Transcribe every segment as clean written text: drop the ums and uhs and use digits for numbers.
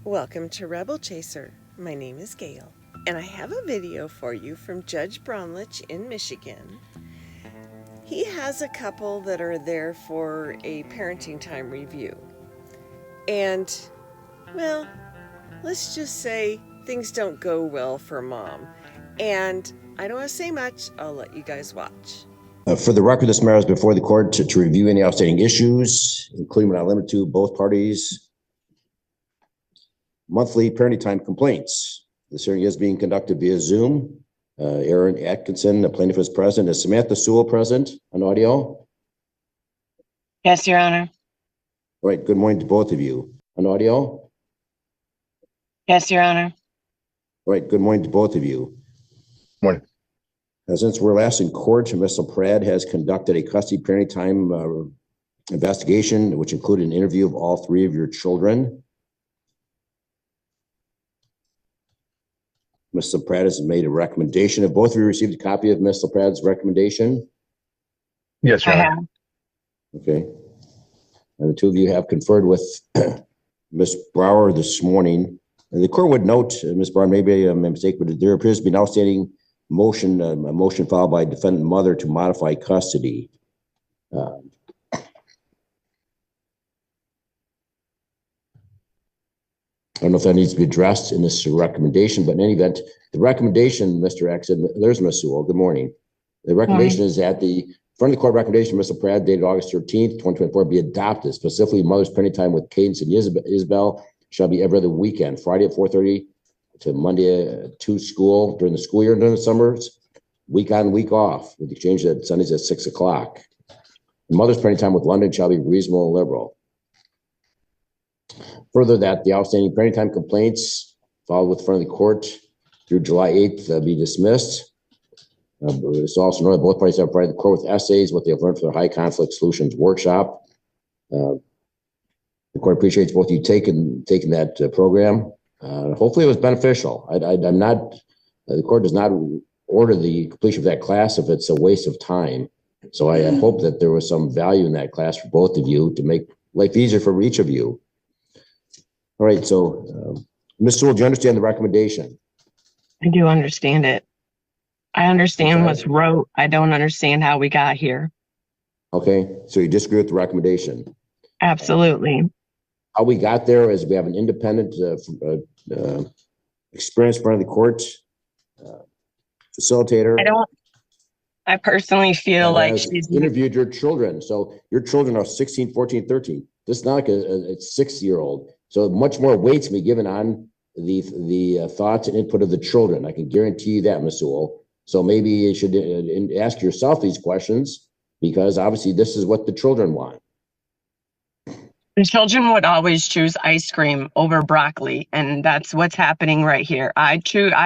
Welcome to Rebel Chaser. My name is Gail, and I have a video for you from Judge Brownlich in Michigan. He has a couple that are there for a parenting time review. And, well, let's just say things don't go well for mom. And I don't want to say much. I'll let you guys watch. For the record, this matter is before the court to review any outstanding issues, including but not limited to both parties' monthly parenting time complaints. This hearing is being conducted via Zoom. Aaron Atkinson, the plaintiff, is present. Is Samantha Sewell present on audio? Yes, Your Honor. All right, good morning to both of you. On audio? Yes, Your Honor. All right, good morning to both of you. Morning. Since we're last in court, Ms. T1RAD has conducted a custody parenting time investigation, which included an interview of all three of your children. Ms. T1RAD has made a recommendation. Have both of you received a copy of Ms. T1RAD's recommendation? Yes, Your I Honor. have. Okay. And the two of you have conferred with Ms. Brower this morning. And the court would note, Ms. Brower, maybe a mistake, but there appears to be an outstanding motion, a motion filed by defendant mother to modify custody. I don't know if that needs to be addressed in this recommendation, but in any event, the recommendation, Mr. X, and there's Ms. Sewell. Good morning. The recommendation is that the front of the court recommendation, Ms. T1RAD, dated August 13th, 2024, be adopted. Specifically, mother's parenting time with Cadence and Isabel shall be every other weekend, Friday at 4:30 to Monday to school during the school year, during the summers, week on, week off, with the exchange at Sundays at 6 o'clock. Mother's parenting time with London shall be reasonable and liberal. Further, that the outstanding parenting time complaints filed with front of the court through July 8th be dismissed. It's also known that both parties have provided the court with essays, what they have learned from their high conflict solutions workshop. The court appreciates both of you taking that program. Hopefully it was beneficial. I'm not, the court does not order the completion of that class if it's a waste of time. So I hope that there was some value in that class for both of you to make life easier for each of you. All right, so Ms. Sewell, do you understand the recommendation? I do understand it. I understand what's wrote. I don't understand how we got here. Okay, so you disagree with the recommendation? Absolutely. How we got there is we have an independent, experienced front of the court facilitator. I personally feel like she's interviewed your children. So your children are 16, 14, 13. This is not like a 6-year-old. So much more weight to be given on the thoughts and input of the children. I can guarantee you that, Ms. Sewell. So maybe you should ask yourself these questions, because obviously this is what the children want. The children would always choose ice cream over broccoli, and that's what's happening right here. I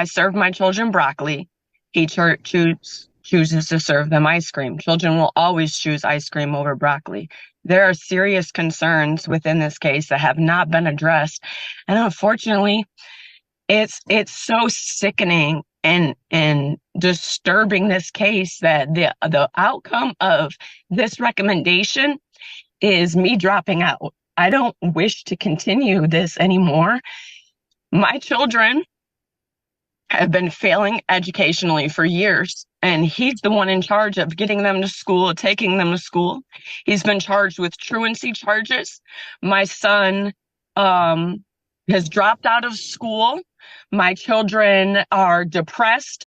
serve my children broccoli. He chooses to serve them ice cream. Children will always choose ice cream over broccoli. There are serious concerns within this case that have not been addressed, and unfortunately, it's so sickening and disturbing, this case, that the outcome of this recommendation is me dropping out. I don't wish to continue this anymore. My children have been failing educationally for years, and he's the one in charge of getting them to school, taking them to school. He's been charged with truancy charges. My son has dropped out of school. My children are depressed,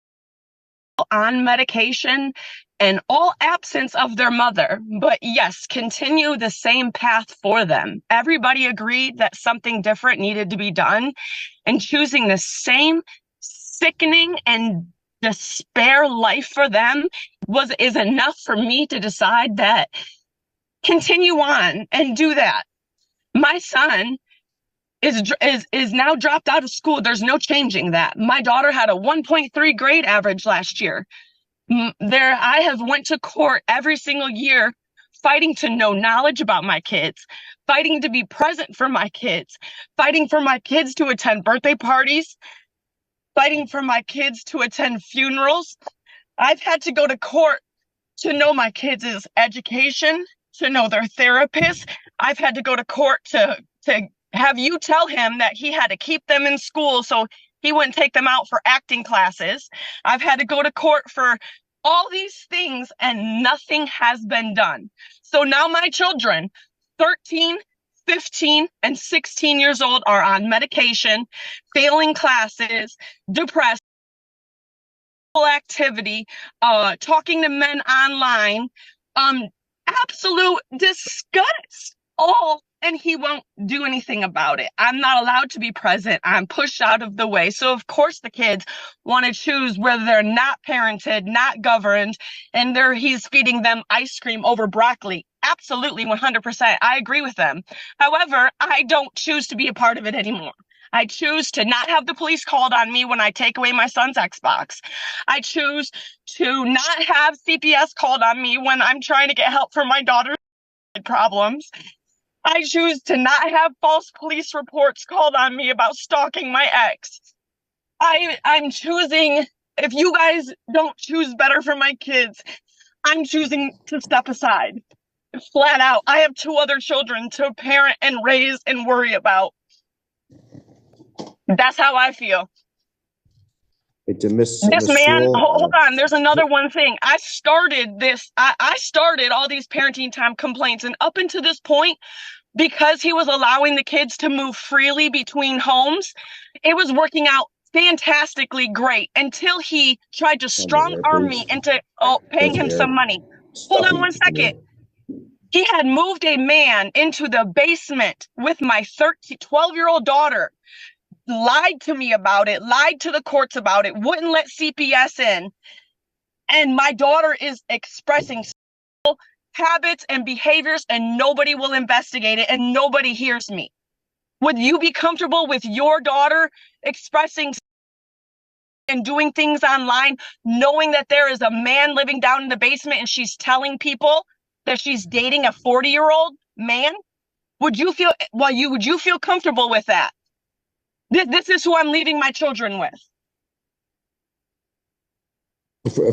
on medication, and all absence of their mother, but yes, continue the same path for them. Everybody agreed that something different needed to be done, and choosing the same sickening and despair life for them is enough for me to decide that continue on and do that. My son is now dropped out of school. There's no changing that. My daughter had a 1.3 grade average last year. I have went to court every single year fighting to know knowledge about my kids, fighting to be present for my kids, fighting for my kids to attend birthday parties, fighting for my kids to attend funerals. I've had to go to court to know my kids' education, to know their therapist. I've had to go to court to have you tell him that he had to keep them in school so he wouldn't take them out for acting classes. I've had to go to court for all these things and nothing has been done. So now my children, 13, 15, and 16 years old, are on medication, failing classes, depressed, activity, talking to men online, absolute disgust, all, and he won't do anything about it. I'm not allowed to be present. I'm pushed out of the way. So of course the kids want to choose whether they're not parented, not governed, and he's feeding them ice cream over broccoli. Absolutely, 100%. I agree with them. However, I don't choose to be a part of it anymore. I choose to not have the police called on me when I take away my son's Xbox. I choose to not have CPS called on me when I'm trying to get help for my daughter's problems. I choose to not have false police reports called on me about stalking my ex. I'm choosing, if you guys don't choose better for my kids, I'm choosing to step aside. Flat out. I have 2 other children to parent and raise and worry about. That's how I feel. It's a Miss This man, Sewell, hold on. There's another one thing. I started this. I started all these parenting time complaints, and up until this point, because he was allowing the kids to move freely between homes, it was working out fantastically great until he tried to strong arm me into paying him some money. Hold on 1 second. He had moved a man into the basement with my 12-year-old daughter, lied to me about it, lied to the courts about it, wouldn't let CPS in. And my daughter is expressing habits and behaviors, and nobody will investigate it, and nobody hears me. Would you be comfortable with your daughter expressing and doing things online, knowing that there is a man living down in the basement and she's telling people that she's dating a 40-year-old man? Would you feel comfortable with that? This is who I'm leaving my children with.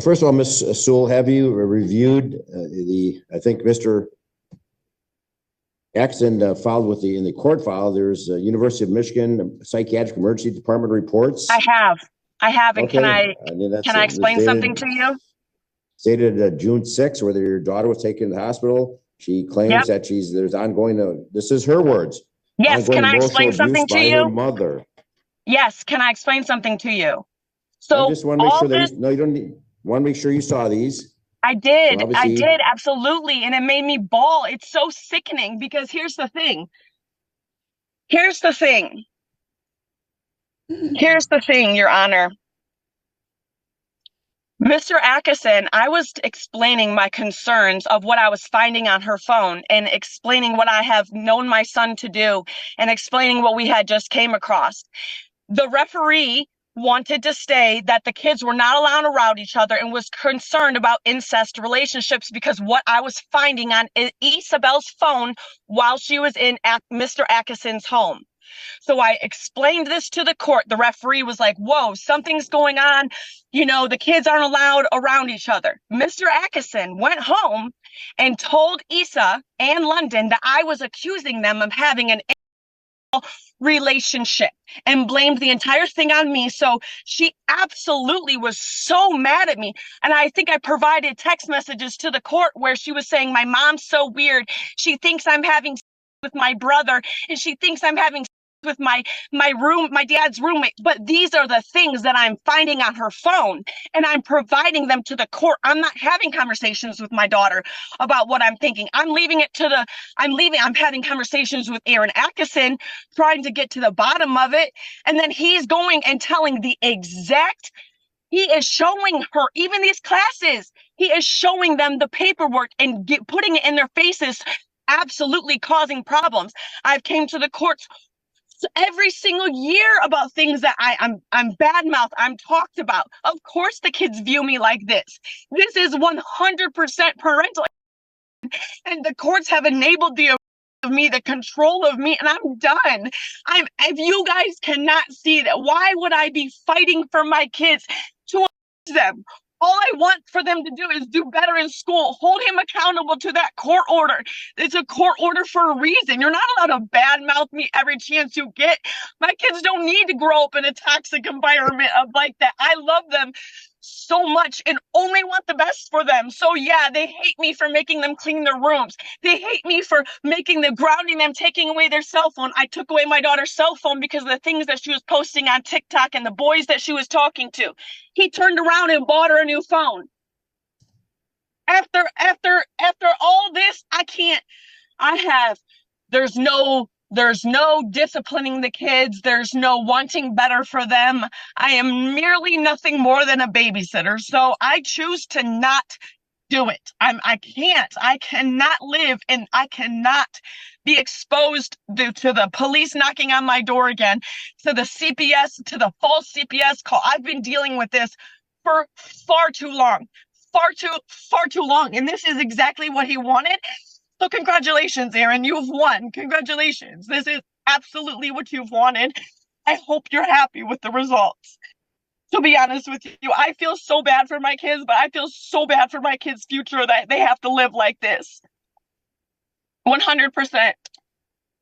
First of all, Ms. Sewell, have you reviewed I think Mr. Axon filed in the court file, there's University of Michigan Psychiatric Emergency Department reports. I have. And Okay. can I explain something to you? Stated June 6th, whether your daughter was taken to the hospital. She claims that there's ongoing, this is her words. Yes, can I explain something to you? Her mother. Yes, can I explain something to you? So I just want to make sure that no, you don't need, want to make sure you saw these. I did. So I did, absolutely. And it made me bawl. It's so sickening because here's the thing. Here's the thing, Your Honor. Mr. Atkinson, I was explaining my concerns of what I was finding on her phone and explaining what I have known my son to do and explaining what we had just came across. The referee wanted to say that the kids were not allowed around each other and was concerned about incest relationships because what I was finding on Isabel's phone while she was in Mr. Atkinson's home. So I explained this to the court. The referee was like, whoa, something's going on. You know, the kids aren't allowed around each other. Mr. Atkinson went home and told Isa and London that I was accusing them of having an relationship and blamed the entire thing on me. So she absolutely was so mad at me. And I think I provided text messages to the court where she was saying, my mom's so weird. She thinks I'm having with my brother and she thinks I'm having with my dad's roommate. But these are the things that I'm finding on her phone and I'm providing them to the court. I'm not having conversations with my daughter about what I'm thinking. I'm having conversations with Aaron Atkinson, trying to get to the bottom of it. And then he's going and telling he is showing her, even these classes, he is showing them the paperwork and putting it in their faces, absolutely causing problems. I've came to the courts every single year about things that I'm badmouth, I'm talked about. Of course the kids view me like this. This is 100% parental. And the courts have enabled the control of me, and I'm done. If you guys cannot see that, why would I be fighting for my kids to them? All I want for them to do is do better in school. Hold him accountable to that court order. It's a court order for a reason. You're not allowed to badmouth me every chance you get. My kids don't need to grow up in a toxic environment of like that. I love them so much and only want the best for them. So yeah, they hate me for making them clean their rooms. They hate me for making them, grounding them, taking away their cell phone. I took away my daughter's cell phone because of the things that she was posting on TikTok and the boys that she was talking to. He turned around and bought her a new phone. After all this, there's no disciplining the kids. There's no wanting better for them. I am merely nothing more than a babysitter. So I choose to not do it. I cannot live, and I cannot be exposed to the police knocking on my door again, to the CPS, to the false CPS call. I've been dealing with this for far too long. Far too long. And this is exactly what he wanted. So congratulations, Aaron. You've won. Congratulations. This is absolutely what you've wanted. I hope you're happy with the results. To be honest with you, I feel so bad for my kids, but I feel so bad for my kids' future that they have to live like this. 100%.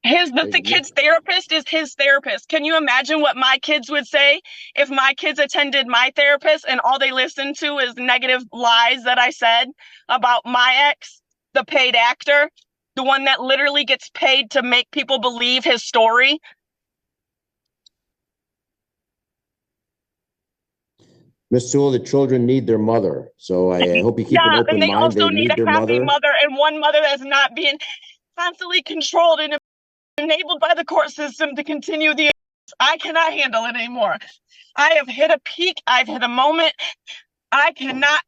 The kid's therapist is his therapist. Can you imagine what my kids would say if my kids attended my therapist and all they listened to is negative lies that I said about my ex, the paid actor, the one that literally gets paid to make people believe his story? Ms. Sewell, the children need their mother. So I hope you keep an open and they mind. also They need their a happy mother. mother, and one mother that's not being constantly controlled and enabled by the court system to continue the. I cannot handle it anymore. I have hit a peak. I've hit a moment. I cannot.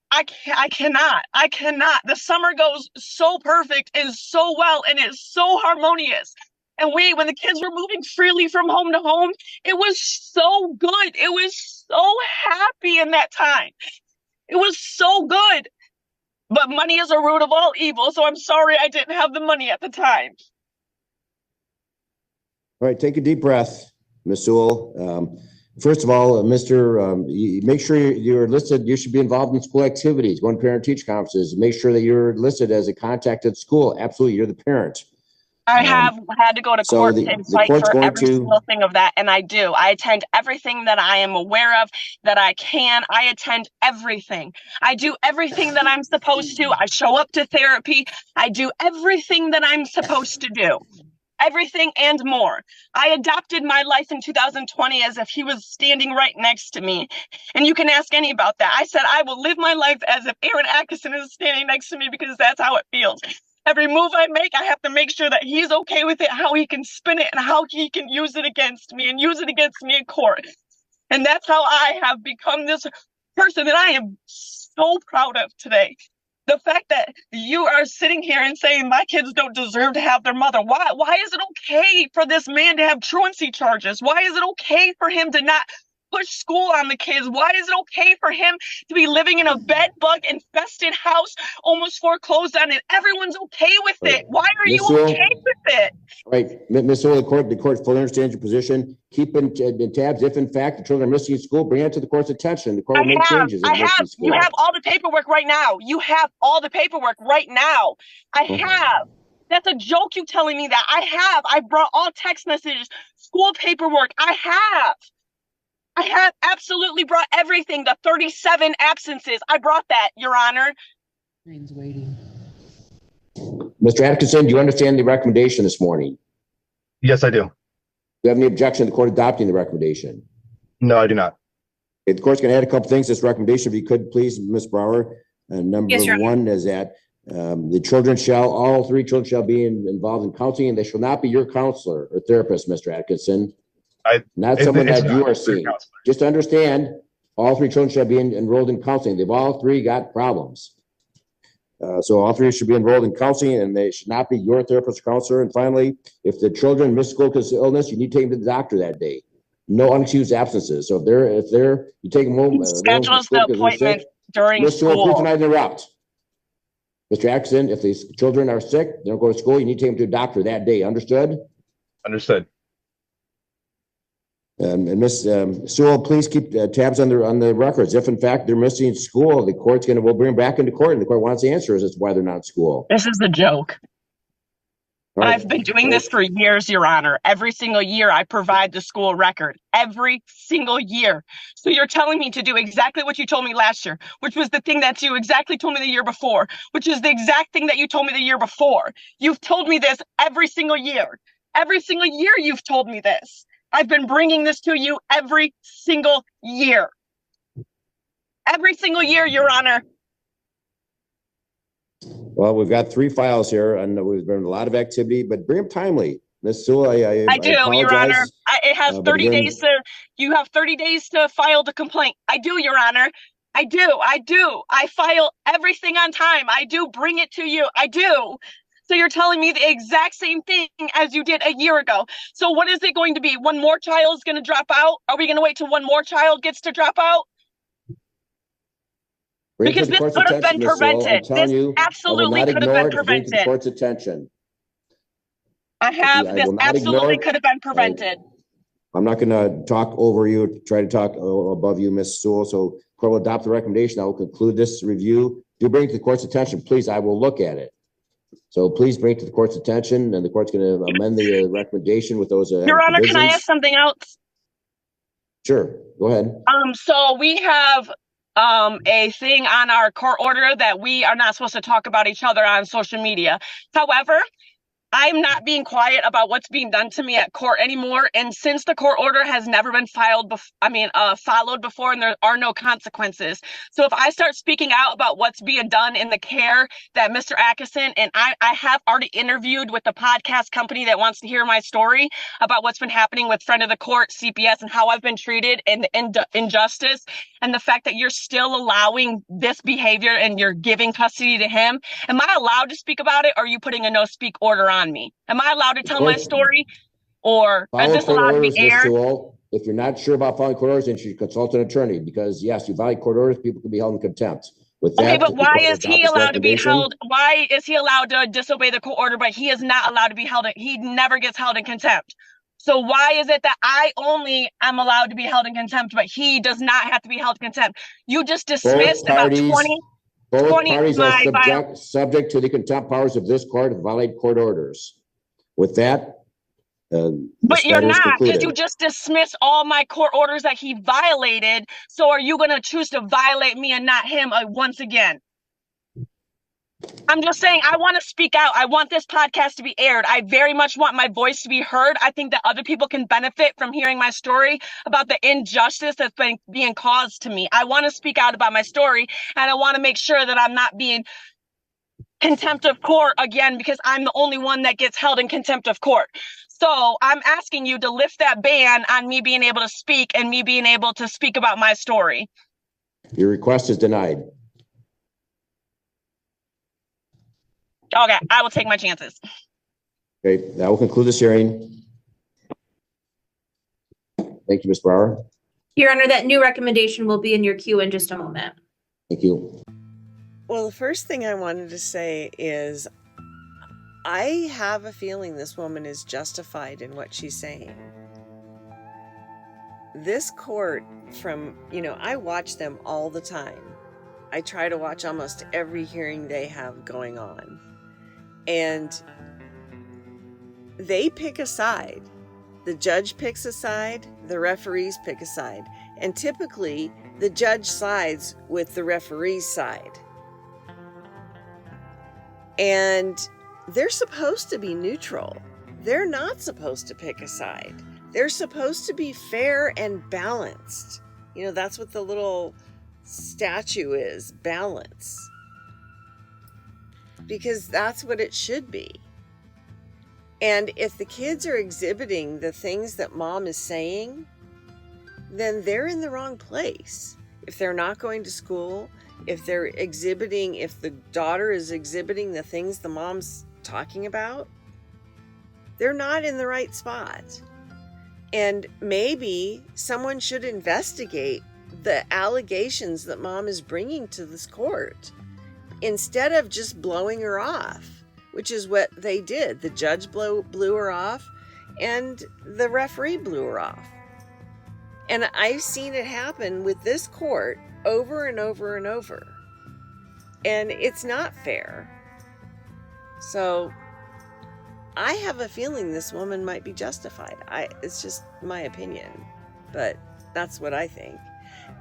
The summer goes so perfect and so well, and it's so harmonious. And when the kids were moving freely from home to home, it was so good. It was so happy in that time. It was so good. But money is a root of all evil, so I'm sorry I didn't have the money at the time. All right, take a deep breath, Ms. Sewell. First of all, make sure you're listed. You should be involved in school activities, going to parent-teacher conferences. Make sure that you're listed as a contact at school. Absolutely, you're the parent. I have had to go to court and fight for every single thing of that, and I do. I attend everything that I am aware of, that I can. I attend everything. I do everything that I'm supposed to. I show up to therapy. I do everything that I'm supposed to do. Everything and more. I adopted my life in 2020 as if he was standing right next to me. And you can ask any about that. I said, I will live my life as if Aaron Atkinson is standing next to me because that's how it feels. Every move I make, I have to make sure that he's okay with it, how he can spin it, and how he can use it against me and use it against me in court. And that's how I have become this person that I am so proud of today. The fact that you are sitting here and saying my kids don't deserve to have their mother. Why is it okay for this man to have truancy charges? Why is it okay for him to not push school on the kids? Why is it okay for him to be living in a bed bug infested house, almost foreclosed on, and everyone's okay with it? Why are you okay with it? Right, Ms. Sewell, the court fully understands your position. Keep in tabs if, in fact, the children are missing school. Bring it to the court's attention. The court will make changes. You have all the paperwork right now. You have all the paperwork right now. I have. That's a joke. You telling me that? I brought all text messages, school paperwork. I have absolutely brought everything. The 37 absences. I brought that, Your Honor. Waiting. Mr. Atkinson, do you understand the recommendation this morning? Yes, I do. Do you have any objection to the court adopting the recommendation? No, I do not. Okay, the court's going to add a couple things to this recommendation, if you could, please, Ms. Brower. Number one is that all three children shall be involved in counseling, and they shall not be your counselor or therapist, Mr. Atkinson. Not someone that you are seeing. Just understand, all three children shall be enrolled in counseling. They've all three got problems. So all three should be enrolled in counseling, and they should not be your therapist or counselor. And finally, if the children miss school because of illness, you need to take them to the doctor that day. No unexcused absences. So if you take them home, schedules the appointment during school. Please do not interrupt. Mr. Atkinson, if these children are sick, they don't go to school, you need to take them to a doctor that day. Understood? Understood. And Ms. Sewell, please keep tabs on the records. If in fact they're missing school, the court's we'll bring them back into court, and the court wants answers as to why they're not in school. This is a joke. All right. I've been doing this for years, Your Honor. Every single year I provide the school record. Every single year. So you're telling me to do exactly what you told me last year, which was the thing that you exactly told me the year before, which is the exact thing that you told me the year before. You've told me this every single year. Every single year you've told me this. I've been bringing this to you every single year. Every single year, Your Honor. Well, we've got 3 files here, and we've been a lot of activity, but bring them timely. Ms. Sewell, I do, Your Honor. It has 30 again, days to, you have 30 days to file the complaint. I do, Your Honor. I do. I file everything on time. I do bring it to you. I do. So you're telling me the exact same thing as you did a year ago. So what is it going to be? One more child is going to drop out? Are we going to wait till one more child gets to drop out? Because this could have been prevented. This absolutely could have been prevented. The court's attention. I have. This absolutely could have been prevented. I'm not going to talk over you, try to talk above you, Ms. Sewell. So court will adopt the recommendation. I will conclude this review. Do bring it to the court's attention, please. I will look at it. So please bring it to the court's attention, and the court's going to amend the recommendation with those. Your Honor, can I ask something else? Sure, go ahead. So we have a thing on our court order that we are not supposed to talk about each other on social media. However, I'm not being quiet about what's being done to me at court anymore. And since the court order has never been followed before, and there are no consequences. So if I start speaking out about what's being done in the care that Mr. Atkinson, and I have already interviewed with the podcast company that wants to hear my story about what's been happening with friend of the court, CPS, and how I've been treated and the injustice, and the fact that you're still allowing this behavior and you're giving custody to him. Am I allowed to speak about it, or are you putting a no speak order on me? Am I allowed to tell my story, or is this allowed to be aired? If you're not sure about following court orders, then you should consult an attorney, because yes, you violate court orders, people can be held in contempt. With that, okay, but why is he allowed to be held? Why is he allowed to disobey the court order, but he is not allowed to be held? He never gets held in contempt. So why is it that I only am allowed to be held in contempt, but he does not have to be held in contempt? You just dismissed about 20. Both parties are subject to the contempt powers of this court to violate court orders. With that, but you're not, because you just dismissed all my court orders that he violated. So are you going to choose to violate me and not him once again? I'm just saying, I want to speak out. I want this podcast to be aired. I very much want my voice to be heard. I think that other people can benefit from hearing my story about the injustice that's been being caused to me. I want to speak out about my story, and I want to make sure that I'm not being contempt of court again, because I'm the only one that gets held in contempt of court. So I'm asking you to lift that ban on me being able to speak and me being able to speak about my story. Your request is denied. Okay, I will take my chances. Okay, that will conclude this hearing. Thank you, Ms. Brower. Your Honor, that new recommendation will be in your queue in just a moment. Thank you. Well, the first thing I wanted to say is I have a feeling this woman is justified in what she's saying. This court, I watch them all the time. I try to watch almost every hearing they have going on. And they pick a side. The judge picks a side, the referees pick a side. And typically, the judge sides with the referee's side. And they're supposed to be neutral. They're not supposed to pick a side. They're supposed to be fair and balanced. That's what the little statue is, balance. Because that's what it should be. And if the kids are exhibiting the things that mom is saying, then they're in the wrong place. If they're not going to school, if the daughter is exhibiting the things the mom's talking about, they're not in the right spot. And maybe someone should investigate the allegations that mom is bringing to this court instead of just blowing her off, which is what they did. The judge blew her off, and the referee blew her off. And I've seen it happen with this court over and over and over. And it's not fair. So I have a feeling this woman might be justified. It's just my opinion, but that's what I think.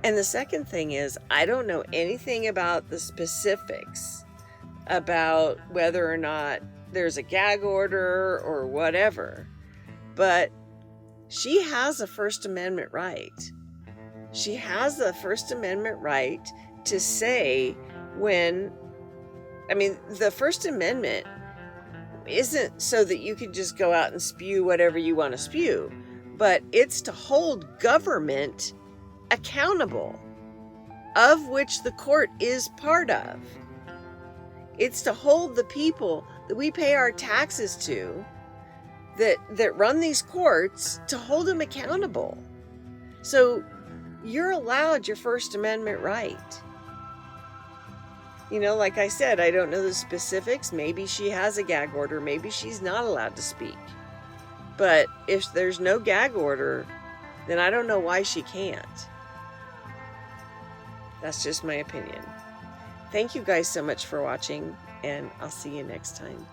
And the second thing is, I don't know anything about the specifics about whether or not there's a gag order or whatever, but she has a First Amendment right. She has the First Amendment right to say when, I mean, the First Amendment isn't so that you can just go out and spew whatever you want to spew, but it's to hold government accountable, of which the court is part of. It's to hold the people that we pay our taxes to, that run these courts, to hold them accountable. So you're allowed your First Amendment right. You know, like I said, I don't know the specifics. Maybe she has a gag order. Maybe she's not allowed to speak. But if there's no gag order, then I don't know why she can't. That's just my opinion. Thank you guys so much for watching, and I'll see you next time.